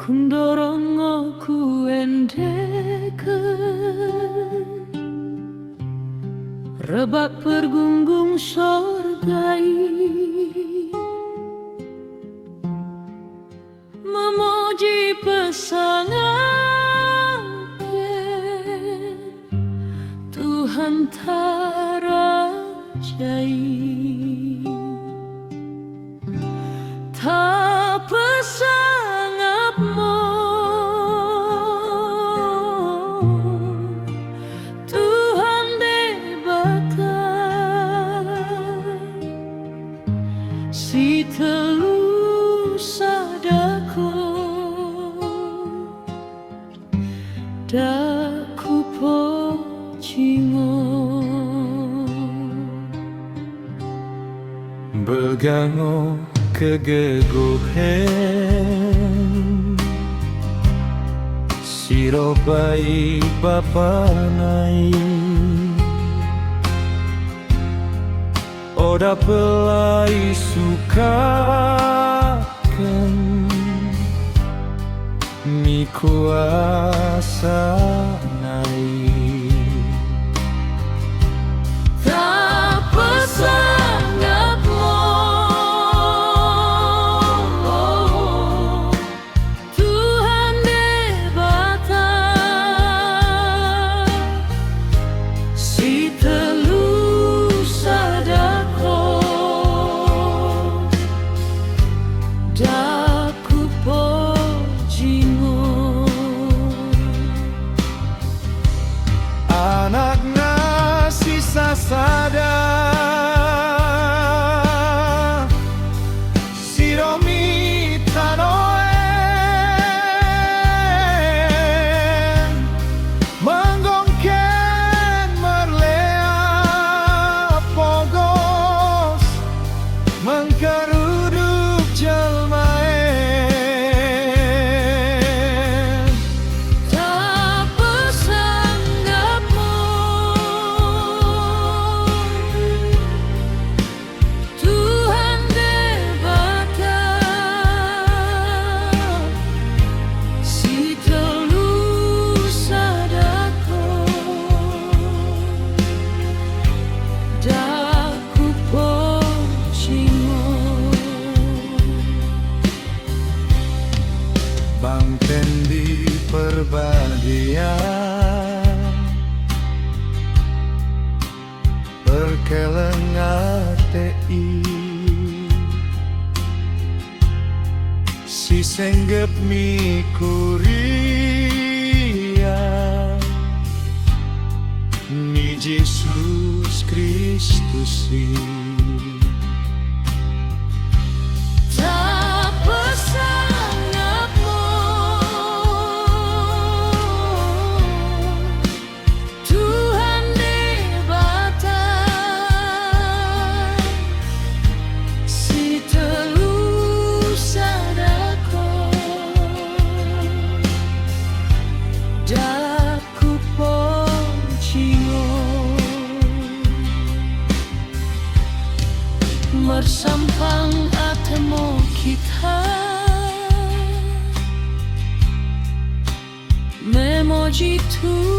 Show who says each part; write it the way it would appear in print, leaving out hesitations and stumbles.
Speaker 1: Kundorong aku endeken rebak pergunggung sorgai memuji pesangannya Tuhan tarajai tak pesangapmu Tuhan debata si telu sadako daku pocingo
Speaker 2: Begango kegegohen siro baik bapanai Oda pelai sukakan mi kuasa nai
Speaker 1: tak pesangapmu Tuhan debata si telu sadako daku pocingo
Speaker 2: anak nasi sasada siromi tanoen menggongken merlea pogos mengkeruduk jelmaen
Speaker 1: tak pesangapmu Tuhan debata si telu sadako daku pocingo
Speaker 2: Bang Tendi perbadian Perkeleng ATI Si senggep mi kuria Ni Yesus Kristus
Speaker 1: tak pesangapmu Tuhan debata si telu sadako daku pocingo Mersampang atemo kita memoji Tuhan